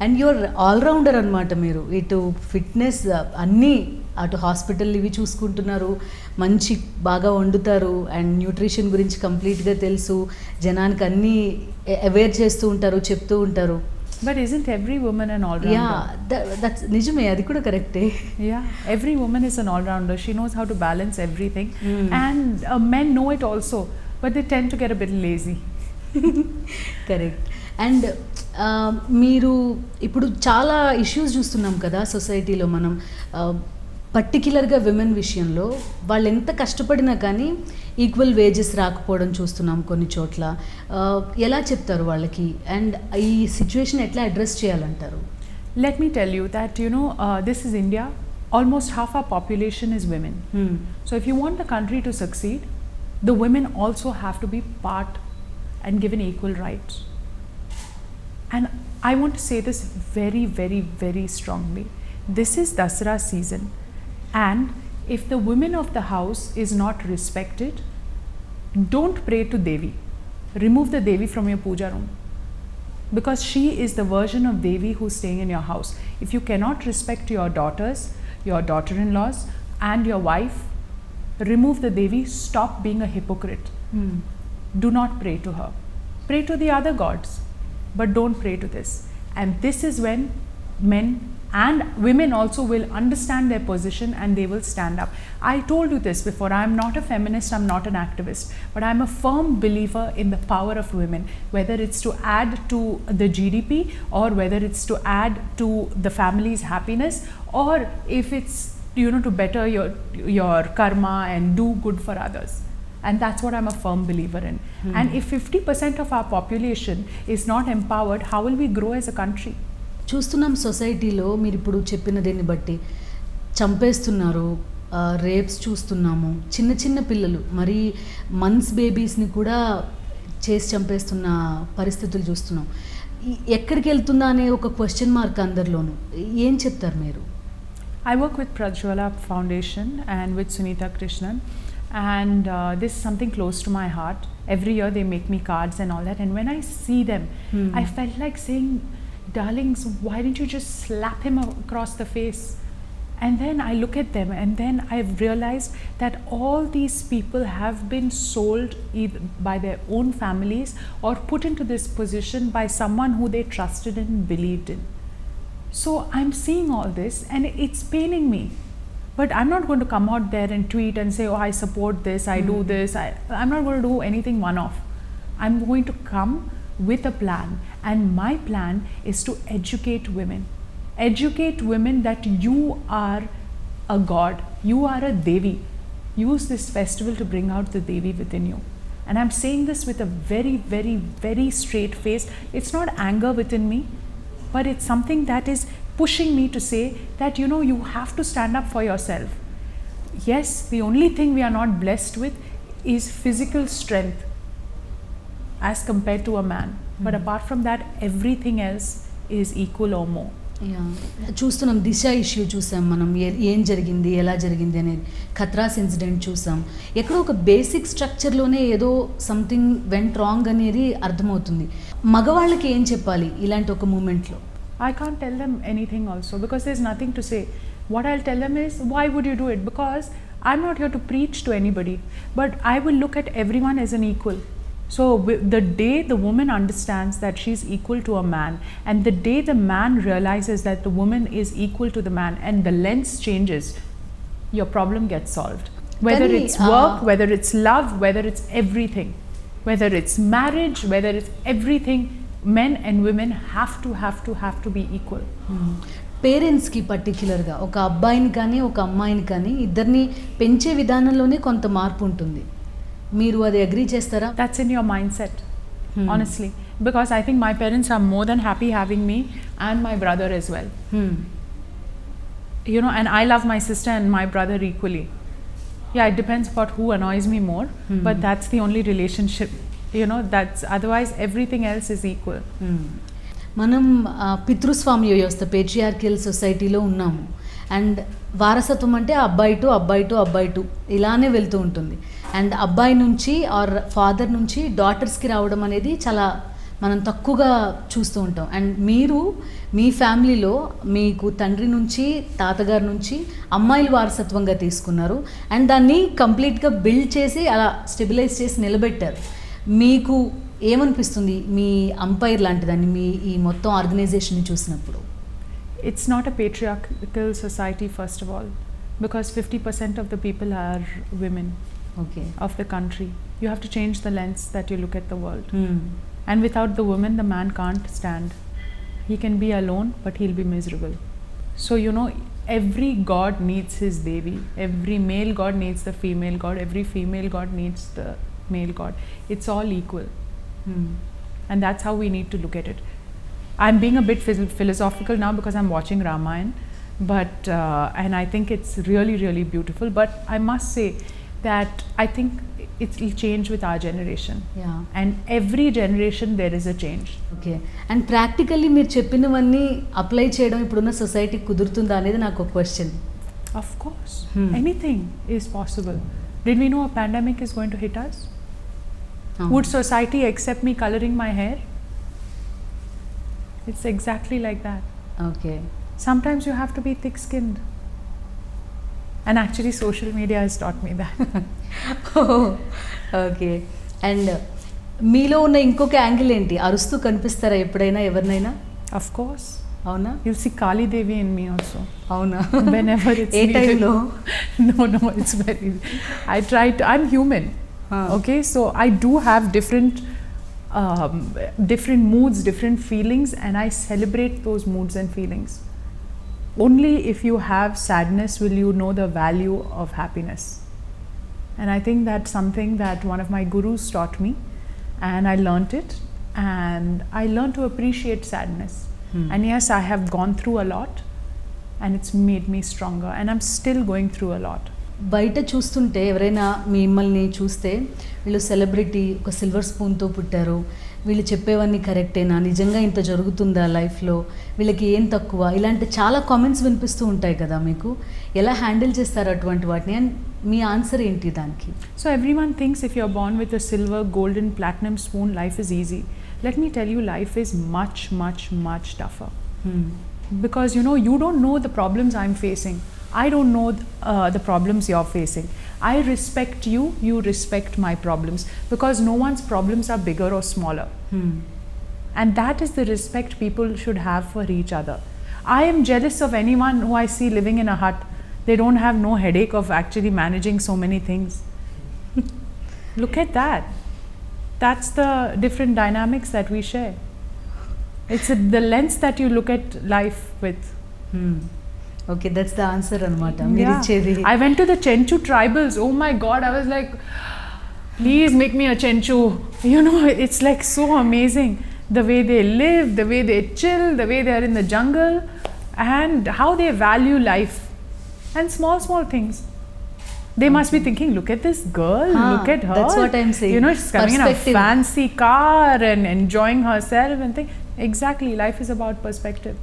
And your allrounder అనమాట మీరు. ఇటు ఫిట్నెస్ అన్నీ, అటు హాస్పిటల్ ఇవి చూసుకుంటున్నారు, మంచి బాగా వండుతారు, అండ్ న్యూట్రిషన్ గురించి కంప్లీట్గా తెలుసు, జనానికి అన్నీ అవేర్ చేస్తూ ఉంటారు, చెప్తూ ఉంటారు. But isn't every woman an all-rounder? Yeah, that's నిజమే, అది కూడా కరెక్టే. Yeah, every woman is an all-rounder. She knows how to balance everything. And men know it also, but they tend to get a bit lazy. Correct. And మీరు ఇప్పుడు చాలా issues చూస్తున్నాం కదా సొసైటీలో మనం, పర్టిక్యులర్గా విమెన్ విషయంలో. వాళ్ళు ఎంత కష్టపడినా కానీ ఈక్వల్ వేజెస్ రాకపోవడం చూస్తున్నాం కొన్ని చోట్ల. ఎలా చెప్తారు వాళ్ళకి, అండ్ ఈ సిచ్యువేషన్ ఎట్లా అడ్రస్ చేయాలంటారు? Let me tell you that, this is India. Almost half our population is women. So if you want the country to succeed, the women also have to be part and given equal rights. And I want to say this very, very, very strongly. This is Dasara season. And if the women of the house is not respected, don't pray to Devi. Remove the Devi from your puja room. Because she is the version of Devi who's staying in your house. If you cannot respect your daughters, your daughter-in-laws and your wife, remove the Devi, stop being a hypocrite. Do not pray to her. Pray to the other gods, but don't pray to this. And this is when men and women also will understand their position and they will stand up. I told you this before, I am not a feminist, I am not an activist, but I am a firm believer in the power of women, whether it's to add to the GDP or whether it's to add to the family's happiness, or if it's to better your karma and do good for others. And that's what I'm a firm believer in. And if 50% of our population is not empowered, how will we grow as a country? చూస్తున్నాం సొసైటీలో, మీరు ఇప్పుడు చెప్పిన దీన్ని బట్టి చంపేస్తున్నారు, rapes చూస్తున్నాము, చిన్న చిన్న పిల్లలు మరి మంత్స్ బేబీస్ని కూడా చేసి చంపేస్తున్న పరిస్థితులు చూస్తున్నాం. ఎక్కడికి వెళ్తుందా అనే ఒక క్వశ్చన్ మార్క్ అందరిలోనూ. ఏం చెప్తారు మీరు? I work with Prajwala Foundation and with Sunita Krishnan, and this is something close to my heart. Every year they make me cards and all that, and when I see them, I felt like saying, darlings, why didn't you just slap him across the face? And then I look at them, and then I've realized that all these people have been sold either by their own families or put into this position by someone who they trusted and believed in. So I'm seeing all this and it's paining me. But I'm not going to come out there and tweet and say, oh, I support this, I do this. I'm not going to do anything one-off. I'm going to come with a plan, and my plan is to educate women. Educate women that you are a god, you are a Devi. Use this festival to bring out the Devi within you. And I'm saying this with a very, very, very straight face. It's not anger within me, but it's something that is pushing me to say that you have to stand up for yourself. Yes, the only thing we are not blessed with is physical strength as compared to a man, but apart from that everything else is equal or more. చూస్తున్నాం, దిశ issue చూసాం మనం, ఏం జరిగింది ఎలా జరిగింది అనేది, ఖత్రాస్ incident చూసాం. ఎక్కడో ఒక బేసిక్ స్ట్రక్చర్లోనే ఏదో సంథింగ్ వెంట్ రాంగ్ అనేది అర్థమవుతుంది. మగవాళ్ళకి ఏం చెప్పాలి ఇలాంటి ఒక మూమెంట్లో? I can't tell them anything also, because there's nothing to say. What I'll tell them is, why would you do it? Because I'm not here to preach to anybody, but I will look at everyone as an equal. So the day the woman understands that she's equal to a man, and the day the man realizes that the woman is equal to the man, and the lens changes, your problem gets solved. Whether it's work, whether it's love, whether it's everything, whether it's marriage, whether it's everything, men and women have to be equal. పేరెంట్స్కి పర్టిక్యులర్గా ఒక అబ్బాయిని కానీ ఒక అమ్మాయిని కానీ ఇద్దరిని పెంచే విధానంలోనే కొంత మార్పు ఉంటుంది. మీరు అది అగ్రీ చేస్తారా? That's in your mindset, honestly, because I think my parents are more than happy having me and my brother as well. And I love my sister and my brother equally. Yeah, it depends about who annoys me more, but that's the only relationship. That's otherwise everything else is equal. మనం పితృస్వామ్య వ్యవస్థ, పేట్రియార్కియల్ సొసైటీలో ఉన్నాము. And వారసత్వం అంటే అబ్బాయి to ఇలానే వెళ్తూ ఉంటుంది. అండ్ అబ్బాయి నుంచి ఆర్ ఫాదర్ నుంచి డాటర్స్కి రావడం అనేది చాలా మనం తక్కువగా చూస్తూ ఉంటాం. అండ్ మీరు మీ ఫ్యామిలీలో మీకు తండ్రి నుంచి తాతగారి నుంచి అమ్మాయిలు వారసత్వంగా తీసుకున్నారు అండ్ దాన్ని కంప్లీట్గా బిల్డ్ చేసి అలా స్టెబిలైజ్ చేసి నిలబెట్టారు. మీకు ఏమనిపిస్తుంది మీ అంపైర్ లాంటిదాన్ని మీ ఈ మొత్తం ఆర్గనైజేషన్ని చూసినప్పుడు? It's not a patriarchal society, first of all, because 50% of the people are women okay. of the country. You have to change the lens that you look at the world. And without the woman, the man can't stand. He can be alone, but he'll be miserable. So, you know, every god needs his devi. Every male god needs the female god. Every female god needs the male god. It's all equal. And that's how we need to look at it. I'm being a bit philosophical now because I'm watching Ramayana, but and I think it's really, really beautiful. But I must say that I think it will change with our generation. Yeah. And every generation there is a change. Okay. And practically మీరు చెప్పినవన్నీ apply చేయడం ఇప్పుడున్న సొసైటీకి కుదురుతుందా అనేది నాకు ఒక question. Of course, anything is possible. Did we know a pandemic is going to hit us? Would society accept me coloring my hair? It's exactly like that. Okay. Sometimes you have to be thick-skinned. And actually social media has taught me that. Okay. And మీలో ఉన్న ఇంకొక angle ఏంటి? అరుస్తూ కనిపిస్తారా ఎప్పుడైనా ఎవరినైనా? Of course. అవునా? You'll see Kali Devi in me also. అవునా? Whenever it's A needed. టైంలో? No, it's very. I'm human. Okay, so I do have different moods, different feelings, and I celebrate those moods and feelings. Only if you have sadness will you know the value of happiness. And I think that's something that one of my gurus taught me, and I learnt it, and I learned to appreciate sadness. And yes, I have gone through a lot, and it's made me stronger, and I'm still going through a lot. బయట చూస్తుంటే ఎవరైనా మిమ్మల్ని చూస్తే వీళ్ళు celebrity, ఒక silver స్పూన్తో పుట్టారు, వీళ్ళు చెప్పేవన్నీ కరెక్టేనా, నిజంగా ఇంత జరుగుతుందా లైఫ్లో, వీళ్ళకి ఏం తక్కువ, ఇలాంటి చాలా కామెంట్స్ వినిపిస్తూ ఉంటాయి కదా. మీకు ఎలా హ్యాండిల్ చేస్తారు అటువంటి వాటిని, అండ్ మీ ఆన్సర్ ఏంటి దానికి? So everyone thinks if you're born with a silver, golden, platinum spoon, life is easy. Let me tell you, life is much, much, much tougher. Because you know, you don't know the problems I'm facing. I don't know the problems you're facing. I respect you, you respect my problems, because no one's problems are bigger or smaller. And that is the respect people should have for each other. I am jealous of anyone who I see living in a hut. They don't have no headache of actually managing so many things. Look at that. That's the different dynamics that we share. It's the lens that you look at life with. Okay, that's the answer అనమాట మీరు ఇచ్చేది. I went to the Chenchu tribals. Oh my God, I was like, please make me a Chenchu. You know, it's like so amazing. The way they live, the way they chill, the way they are in the jungle, and how they value life. And small things. They must be thinking, look at this girl, look at her. That's what I'm saying. You know, she's coming in a fancy car and enjoying herself and things. Exactly, life is about perspective.